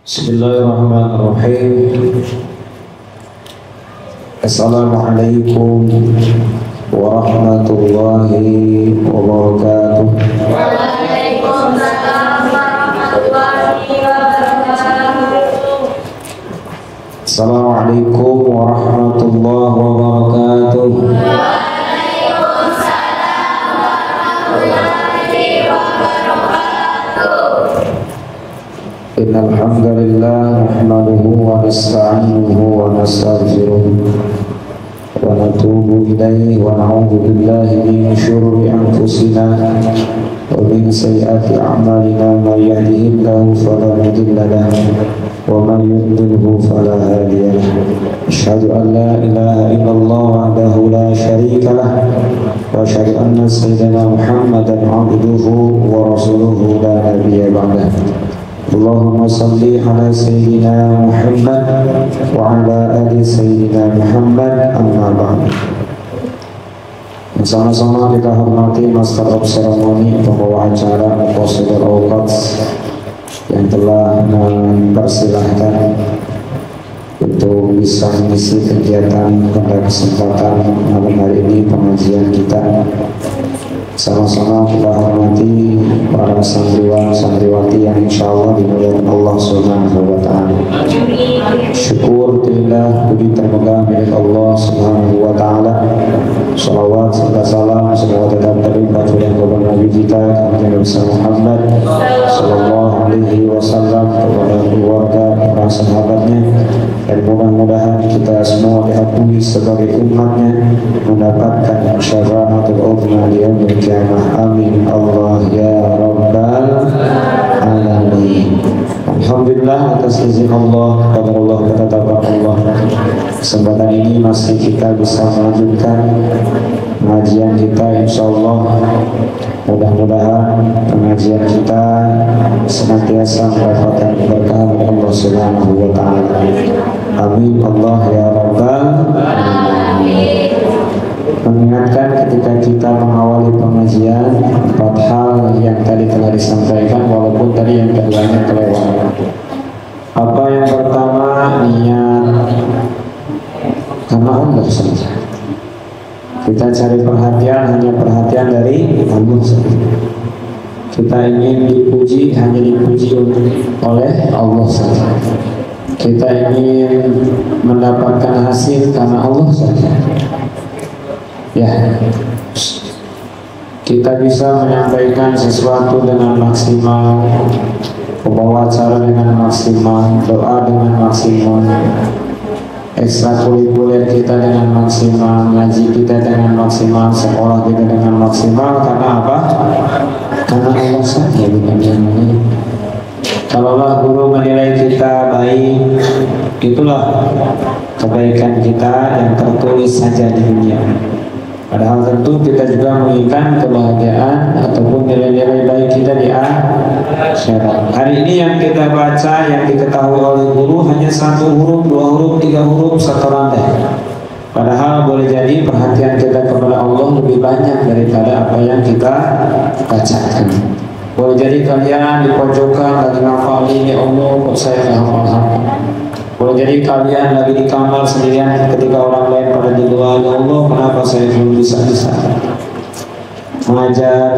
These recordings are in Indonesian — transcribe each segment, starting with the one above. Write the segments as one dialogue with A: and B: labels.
A: Bismillahirrahmanirrahim. Assalamualaikum warahmatullahi wabarakatuh.
B: Waalaikumsalam warahmatullahi wabarakatuh.
A: Assalamualaikum warahmatullahi wabarakatuh.
B: Waalaikumsalam warahmatullahi wabarakatuh.
A: Innal hamdalillah nahmaduhu wa nasta'inuhu wa nastaghfiruh wa natubu ilaihi wa na'udzu billahi min syururi anfusina wa min sayyiati a'malina may yahdihillahu fala mudilla lahu wa man yudlilhu fala hadiya lahu. Asyhadu an la ilaha illallah wahdahu la syarika lah wa asyhadu anna sayyidina Muhammadan 'abduhu wa rasuluhu la nabiyya ba'dahu. Allahumma salli ala sayyidina Muhammad wa ala ali sayyidina Muhammad, amma ba'd. Sama-sama kita hormati Master of Ceremony, pembawa acara Apostle Awqat yang telah mempersilahkan untuk bisa mengisi kegiatan pada kesempatan malam hari ini pengajian kita. Sama-sama kita hormati para santriwan santriwati yang insya Allah dimuliakan Allah Subhanahu wa Ta'ala. Syukur lillah, puji termegah milik Allah Subhanahu wa Ta'ala. Salawat serta salam semoga tetap terlimpah kepada Nabi kita Nabi Muhammad Sallallahu Alaihi Wasallam, kepada keluarga, para sahabatnya, dan mudah-mudahan kita semua diakui sebagai umatnya mendapatkan syafaatul uzma di yaumil qiyamah. Amin Allah ya rabbal alamin. Alhamdulillah atas izin Allah, kepada Allah ketetapan Allah, kesempatan ini masih kita bisa melanjutkan pengajian kita. Insya Allah mudah-mudahan pengajian kita senantiasa mendapatkan keberkahan dari Allah Subhanahu wa Ta'ala. Amin Allah ya rabbal alamin. Mengingatkan ketika kita mengawali pengajian, 4 hal yang tadi telah disampaikan, walaupun tadi yang keduanya kelewat. Apa yang pertama, niat karena Allah saja. Kita cari perhatian, hanya perhatian dari Allah saja. Kita ingin dipuji, hanya dipuji oleh Allah saja. Kita ingin mendapatkan hasil karena Allah saja. Ya, kita bisa menyampaikan sesuatu dengan maksimal, membawa acara dengan maksimal, doa dengan maksimal, ekstrakurikuler kita dengan maksimal, ngaji kita dengan maksimal, sekolah kita dengan maksimal. Karena apa? Karena Allah saja, bukan yang lain. Kalaulah guru menilai kita baik, itulah kebaikan kita yang tertulis saja di dunia. Padahal tentu kita juga menginginkan kebahagiaan ataupun nilai-nilai baik kita di akhirat. Hari ini yang kita baca, yang diketahui oleh guru hanya 1 huruf, 2 huruf, 3 huruf, 1 rantai. Padahal boleh jadi perhatian kita kepada Allah lebih banyak daripada apa yang kita bacakan. Boleh jadi kalian di pojokan lagi ngafalin, ya Allah kok saya nggak hafal-hafal. Boleh jadi kalian lagi di kamar sendirian ketika orang lain pada di luar, ya Allah kenapa saya belum bisa mengajar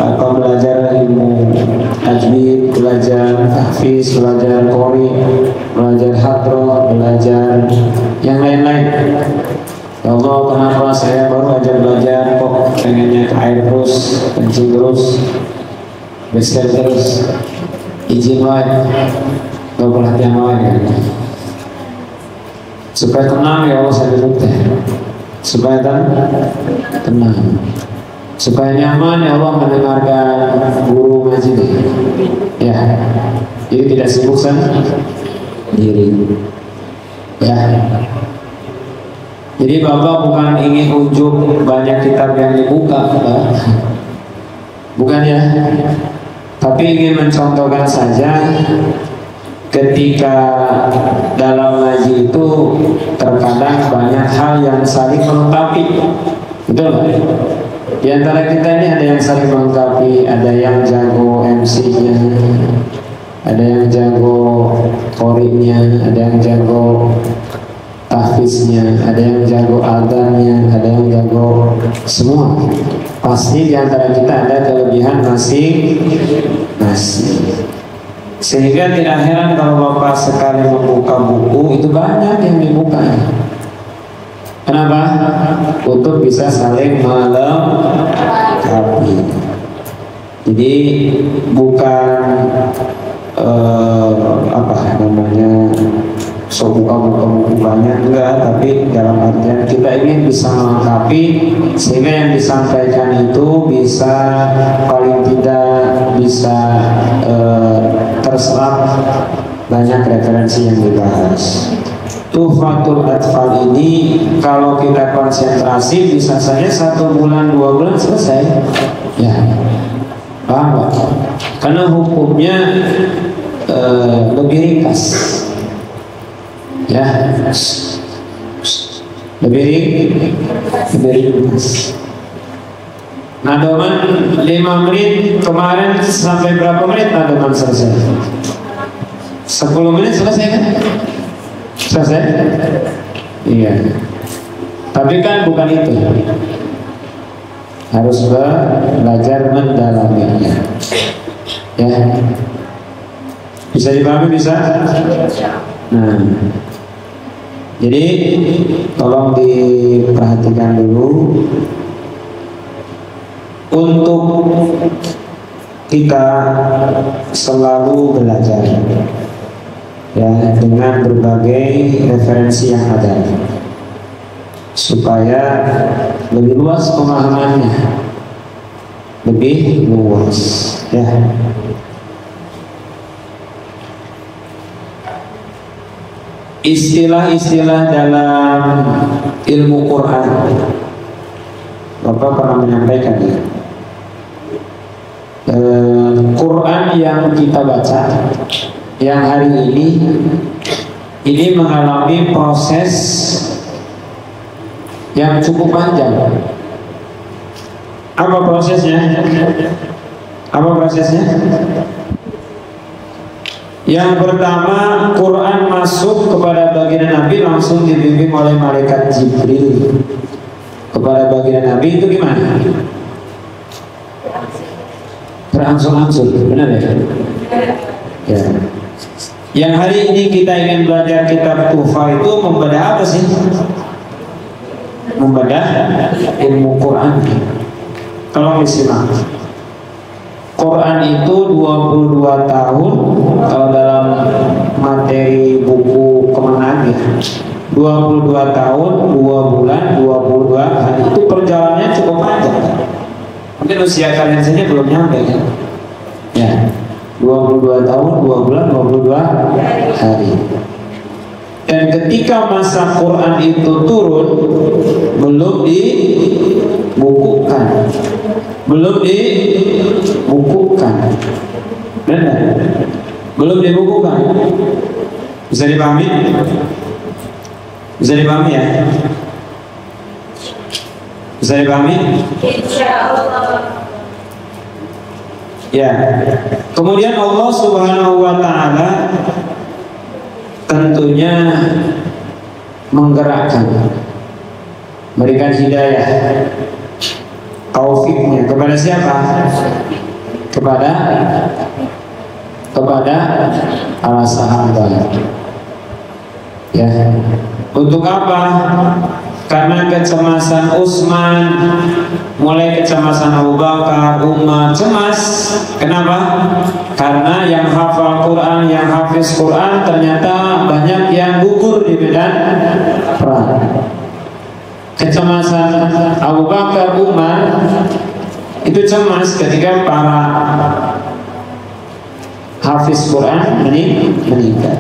A: atau belajar ilmu tajwid, belajar tahfiz, belajar qori, belajar hadroh, belajar yang lain-lain. Ya Allah kenapa saya baru aja belajar kok pengennya ke air terus, kencing terus, besar terus, izin wae, gak perhatian wae. Supaya tenang ya Allah saya duduk teh, supaya tenang, supaya nyaman ya Allah mendengarkan guru ngaji deh. Ya, jadi tidak sibuk sendiri. Ya, jadi Bapak bukan ingin ujub banyak kitab yang dibuka, bukan ya, tapi ingin mencontohkan saja. Ketika dalam ngaji itu terkadang banyak hal yang saling melengkapi, betul? Di antara kita ini ada yang saling melengkapi, ada yang jago MC-nya, ada yang jago qori'nya, ada yang jago tahfiznya, ada yang jago adhannya, ada yang jago semua. Pasti di antara kita ada kelebihan masing-masing. Sehingga tidak heran kalau Bapak sekali membuka buku itu banyak yang dibuka. Kenapa? Untuk bisa saling melengkapi. Jadi bukan buka buku banyak, enggak, tapi dalam artian kita ingin bisa melengkapi sehingga yang disampaikan itu bisa paling tidak bisa terserap banyak referensi yang dibahas. Tuhfatul Atfal ini kalau kita konsentrasi bisa saja 1 bulan 2 bulan selesai. Ya, paham Pak? Karena hukumnya lebih ringkas. Ya, lebih ringkas. Nadoman 5 menit, kemarin sampai berapa menit nadoman selesai? 10 menit selesai kan? Selesai? Iya. Tapi kan bukan itu. Harus belajar mendalaminya. Ya. Bisa dipahami bisa? Nah. Jadi tolong diperhatikan dulu untuk kita selalu belajar ya dengan berbagai referensi yang ada supaya lebih luas pemahamannya, lebih luas ya. Istilah-istilah dalam ilmu Quran Bapak pernah menyampaikan ya, Quran yang kita baca yang hari ini mengalami proses yang cukup panjang. Apa prosesnya? Yang pertama, Quran masuk kepada baginda Nabi langsung dibimbing oleh malaikat Jibril. Kepada baginda Nabi itu gimana? Berangsur-angsur, benar ya? Ya. Yang hari ini kita ingin belajar kitab Tuhfah itu membedah apa sih? Membedah ilmu Quran. Kalau disimak, Quran itu 22 tahun kalau dalam materi buku Kemenang ya. 22 tahun, 2 bulan, 22 hari. Itu perjalanannya cukup panjang. Mungkin usia kalian saja belum nyampe kan? Ya. 22 tahun, 2 bulan, 22 hari. Dan ketika masa Quran itu turun, belum dibukukan. Benar? Belum dibukukan. Bisa dipahami? Bisa dipahami ya? Bisa dipahami? Insyaallah. Ya. Kemudian Allah Subhanahu wa taala tentunya menggerakkan, memberikan hidayah, taufiknya kepada siapa? Kepada para sahabat. Ya. Untuk apa? Karena kecemasan Utsman, mulai kecemasan Abu Bakar, Umar cemas. Kenapa? Karena yang hafal Quran, yang hafiz Quran ternyata banyak yang gugur di medan perang. Kecemasan Abu Bakar, Umar itu cemas ketika para hafiz Quran meninggal.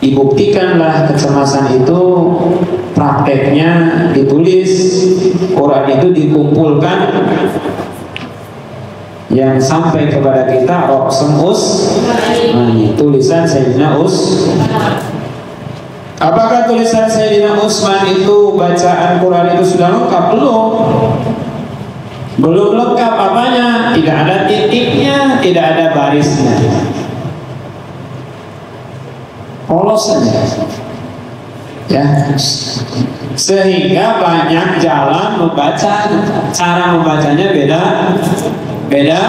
A: Dibuktikanlah kecemasan itu, prakteknya ditulis, Quran itu dikumpulkan yang sampai kepada kita tulisan Sayyidina Apakah tulisan Sayyidina Utsman itu bacaan Quran itu sudah lengkap? Belum lengkap apanya? Tidak ada titiknya, tidak ada barisnya, polos saja, ya. Sehingga banyak jalan membaca, cara membacanya beda, ya.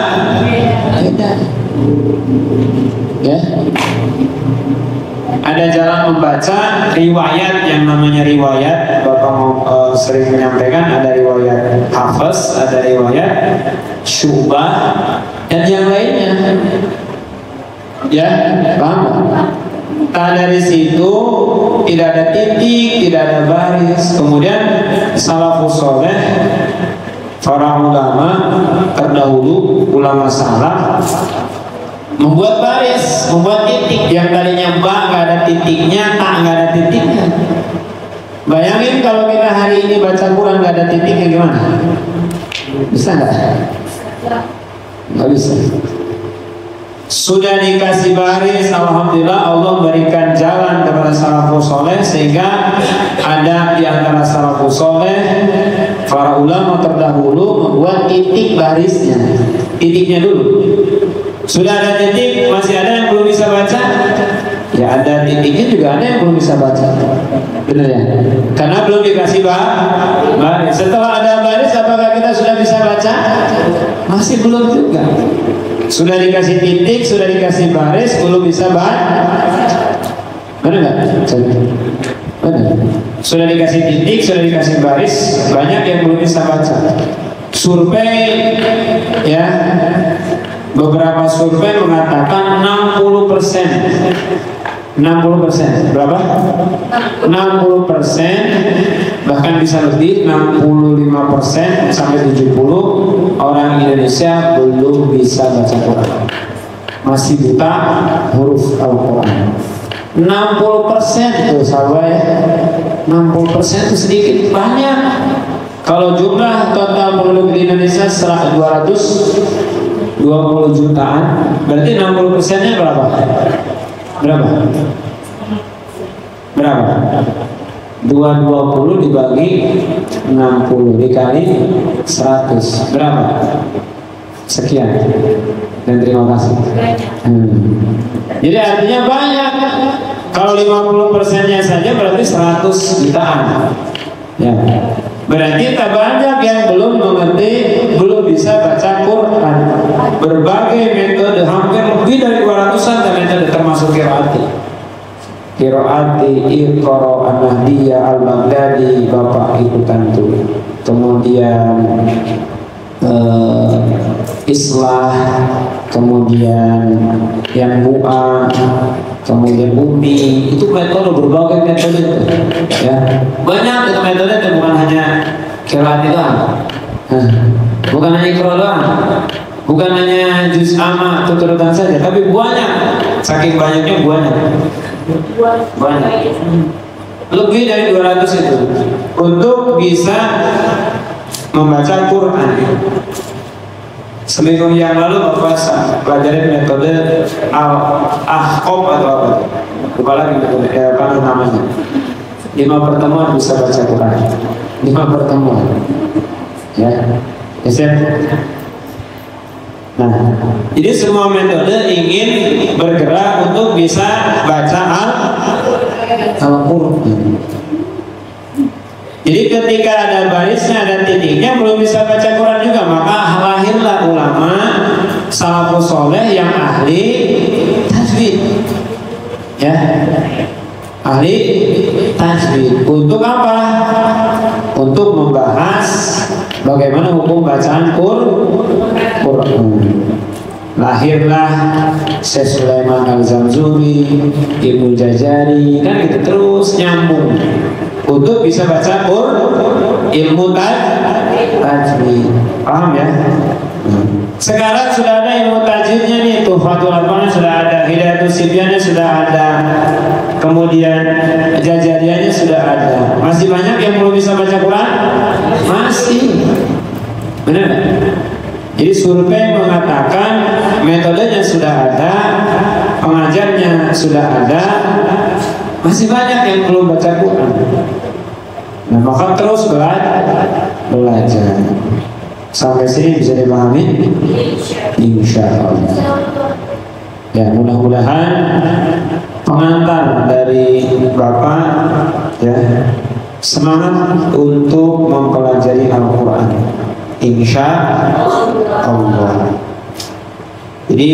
A: Ada jalan membaca riwayat yang namanya riwayat. Bapak sering menyampaikan ada riwayat Hafiz, ada riwayat Syu'bah, dan yang lainnya. Ya, paham? Nah, dari situ tidak ada titik, tidak ada baris. Kemudian salafus soleh, para ulama terdahulu, ulama salaf, membuat baris, membuat titik. Yang tadinya ba nggak ada titiknya, ta nggak ada titiknya. Bayangin kalau kita hari ini baca Quran nggak ada titiknya, gimana? Bisa nggak? Nggak bisa. Sudah dikasih baris, alhamdulillah Allah berikan jalan kepada salafus soleh, sehingga ada di antara salafus soleh, para ulama terdahulu membuat titik barisnya. Titiknya dulu. Sudah ada titik, masih ada yang belum bisa baca? Ya ada titiknya juga ada yang belum bisa baca. Benar ya? Karena belum dikasih baris. Setelah ada baris, apakah kita sudah bisa baca? Masih belum juga. Sudah dikasih titik, sudah dikasih baris, belum bisa baca. Benar nggak? Benar. Sudah dikasih titik, sudah dikasih baris, banyak yang belum bisa baca. Survei, ya, beberapa survei mengatakan 60%. 60%, berapa? 60%, bahkan bisa lebih, 65% sampai 70% orang Indonesia belum bisa baca Quran, masih buta huruf Al-Quran. 60% itu sahabat ya, 60% itu sedikit, banyak. Kalau jumlah total penduduk di Indonesia 220 jutaan, berarti 60%-nya berapa? Berapa? 220 dibagi 60 dikali 100 berapa? Sekian. Dan terima kasih. Jadi artinya banyak. Kalau 50%-nya saja berarti 100 jutaan. Ya. Berarti tak banyak yang belum mengerti, belum bisa baca Quran. Berbagai metode, hampir lebih dari 200-an metode, termasuk qiraati, Iqra, An-Nahdiyah, Al-Baghdadi, Bapak ikutan tuh. Kemudian Islah, kemudian yang Bu'a, kemudian Umi, itu metode, berbagai metode, ya. Banyak itu metode, itu bukan hanya qiraat doang, bukan hanya Iqra doang, bukan hanya juz amma tuturutan saja, tapi banyak, saking banyaknya banyak, lebih dari 200 itu untuk bisa membaca Quran. Seminggu yang lalu Bapak pelajarin metode Al-Ahqaf atau apa? Lupa lagi metode, apa namanya? 5 pertemuan bisa baca Quran. 5 pertemuan, ya. Nah, jadi semua metode ingin bergerak untuk bisa baca Al-Quran. Jadi ketika ada barisnya, ada titiknya, belum bisa baca Quran juga, maka lahirlah ulama salafus soleh yang ahli tajwid, ya, ahli tajwid. Untuk apa? Untuk membahas bagaimana hukum bacaan Quran. Lahirlah Syekh Sulaiman Al-Zamzuri, Ibnu Jazari, kan gitu terus nyambung untuk bisa baca ilmu tajwid. Paham ya? Sekarang sudah ada ilmu tajwidnya nih, Tuhfatul Atfalnya sudah ada, Hidayatus Sibyannya sudah ada, kemudian Jazariyahnya sudah ada. Masih banyak yang belum bisa baca Quran? Masih. Benar? Jadi survei mengatakan metodenya sudah ada, pengajarnya sudah ada, masih banyak yang belum baca Quran. Nah, maka terus belajar. Sampai sini bisa dipahami? Insya Allah. Ya, mudah-mudahan pengantar dari Bapak ya semangat untuk mempelajari Al-Quran. Insya Allah. Jadi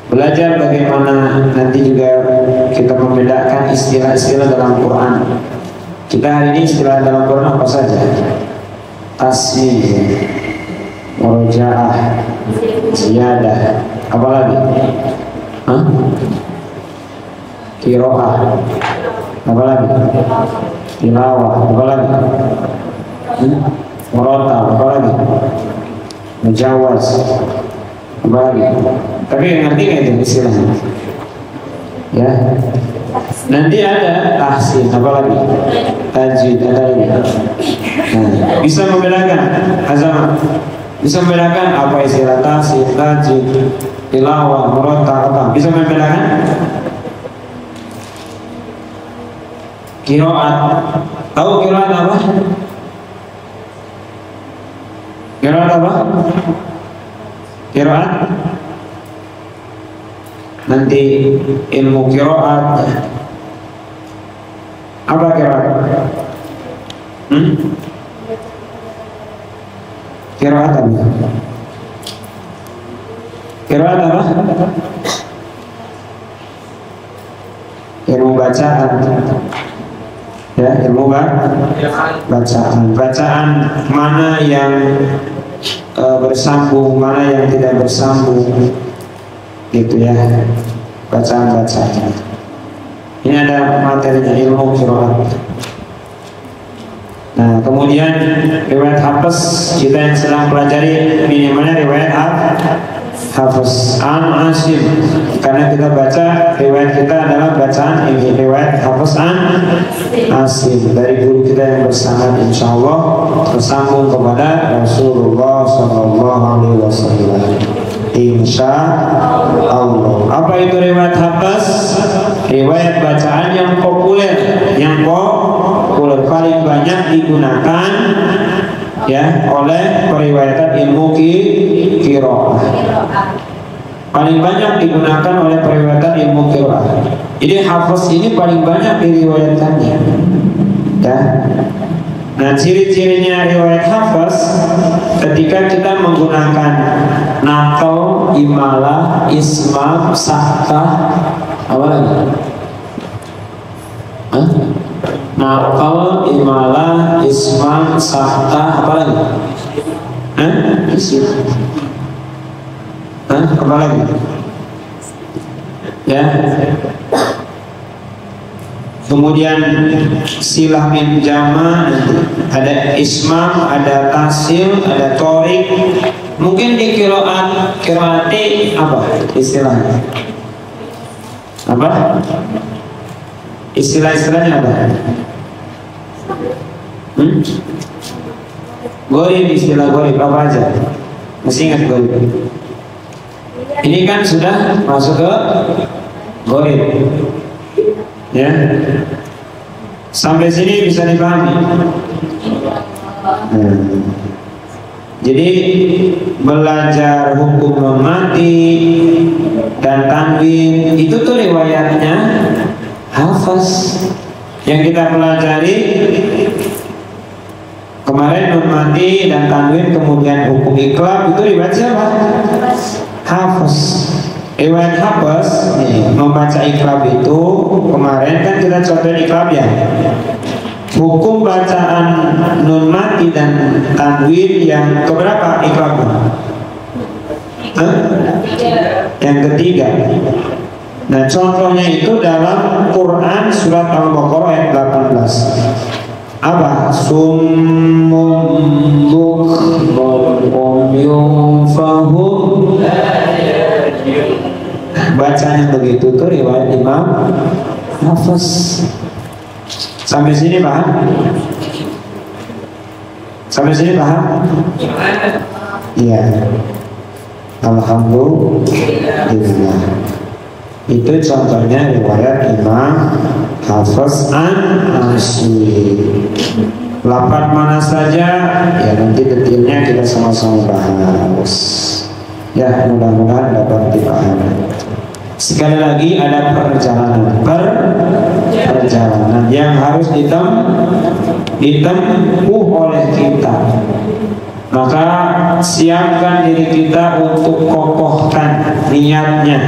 A: belajar bagaimana nanti juga kita membedakan istilah-istilah dalam Quran. Kita hari ini istilah dalam Quran apa saja? Tasbih, murojaah, ziyadah, apa lagi? Qiraah, apa lagi? Tilawah, apa lagi? Murattal, apa lagi? Mujawaz, apa lagi? Tapi ngerti nggak itu istilahnya? Ya. Nanti ada tahsin, apa lagi? Tajwid, ada lagi. Nah, bisa membedakan Azamah, bisa membedakan apa istilah tahsin, tajwid, tilawah, murattal, apa? Bisa membedakan? Qiraat. Tahu qiraat apa? Qiraat apa? Qiraat nanti ilmu qiraat apa qiraat? Qiraat apa? Qiraat apa? Ilmu bacaan. Ya, ilmu bacaan mana yang bersambung, mana yang tidak bersambung, gitu ya, bacaan. Ini ada materinya, ilmu qiraat. Nah, kemudian riwayat Hafiz kita yang sedang pelajari minimalnya riwayat Hafiz an Asim, karena kita baca riwayat kita adalah bacaan ini riwayat Hafiz an Asim dari guru kita yang bersanad insyaallah tersambung kepada Rasulullah SAW. Insya Allah. Apa itu riwayat Hafiz? Riwayat bacaan yang populer, paling banyak digunakan ya oleh periwayatan ilmu qiraah. Paling banyak digunakan oleh periwayatan ilmu qiraah. Jadi Hafiz ini paling banyak diriwayatkannya. Ya. Nah, ciri-cirinya riwayat Hafiz ketika kita menggunakan naqal, imalah, ismam, sahkah, apa lagi? Naqal, imalah, ismam, sahkah, apa lagi? Apa lagi? Ya. Kemudian silah min jama, ada ismam, ada tasil, ada torik. Mungkin di qiraati apa istilahnya? Apa? Istilah-istilahnya apa? Gorib, istilah gorib apa aja? Masih ingat gorib? Ini kan sudah masuk ke gorib. Ya, sampai sini bisa dipahami. Jadi belajar hukum nun mati dan tanwin itu tuh riwayatnya Hafiz. Yang kita pelajari kemarin nun mati dan tanwin, kemudian hukum iqlab itu riwayat siapa? Hafiz. Riwayat Hafiz membaca iqlab itu kemarin kan kita contohin iqlab ya. Hukum bacaan nun mati dan tanwin yang keberapa iqlabnya? Yang ketiga. Nah, contohnya itu dalam Quran surat Al-Baqarah ayat 18. Apa? Summum bukmun fahum. Bacanya begitu tuh riwayat Imam Hafiz. Sampai sini paham? Sampai sini paham? Iya. Alhamdulillah. Itu contohnya riwayat Imam Hafiz an Asim. Lafaz mana saja ya nanti detailnya kita sama-sama bahas. Ya mudah-mudahan dapat dipahami. Sekali lagi ada perjalanan yang harus ditempuh oleh kita. Maka siapkan diri kita untuk kokohkan niatnya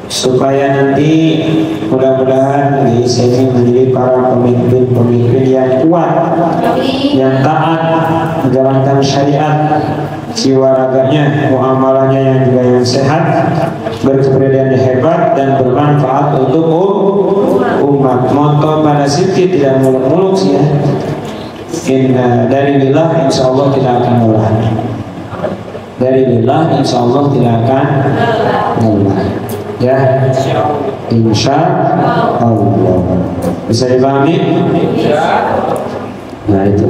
A: supaya nanti mudah-mudahan di sini menjadi para pemimpin yang kuat, yang taat menjalankan syariat, jiwa raganya, muamalahnya yang juga yang sehat, berkepribadian hebat dan bermanfaat untuk umat. Moto pada sisi tidak muluk-muluk sih ya. Dari lillah insya Allah tidak akan lelah. Dari lillah insya Allah tidak akan lelah. Ya, insya Allah. Bisa dipahami? Nah itu.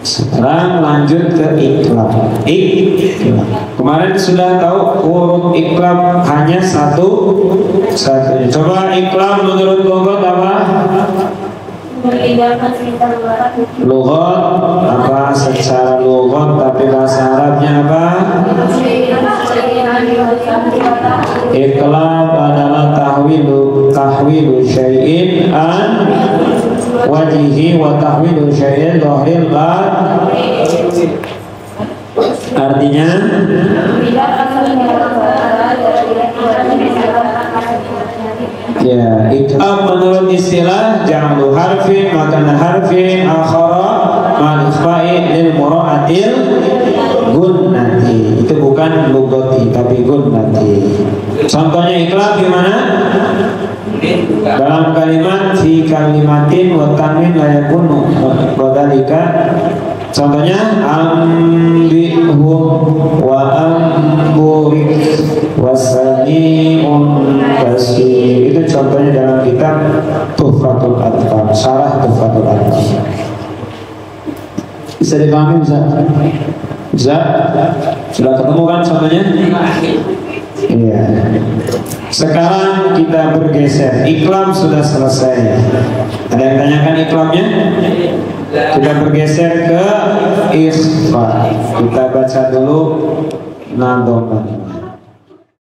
A: Sekarang lanjut ke iklam. Kemarin sudah tahu huruf iklam hanya satunya. Coba iklam menurut logat apa? Logat apa secara logat, tapi bahasa Arabnya apa? Iklam adalah tahwilu syai'in an wajihi wa tahwilu syai'in dhahir la. Artinya ya, iklam menurut istilah ja'alu harfin makana harfin akhara ma'al ikhfa'i lil mura'atil gunnati. Itu bukan lugati tapi gunnati. Contohnya iklam gimana? Dalam kalimat fi kalimatin wa tanwin la yakunu wadalika. Contohnya ambihum wa amburik wasani'un basir. Itu contohnya dalam kitab Tuhfatul Atfal, Syarah Tuhfatul Atfal. Bisa dipahami? Bisa? Sudah ketemu kan contohnya? Iya. Sekarang kita bergeser. Iklam sudah selesai. Ada yang tanyakan iklamnya? Kita bergeser ke ikhfa. Kita baca dulu nadhomah.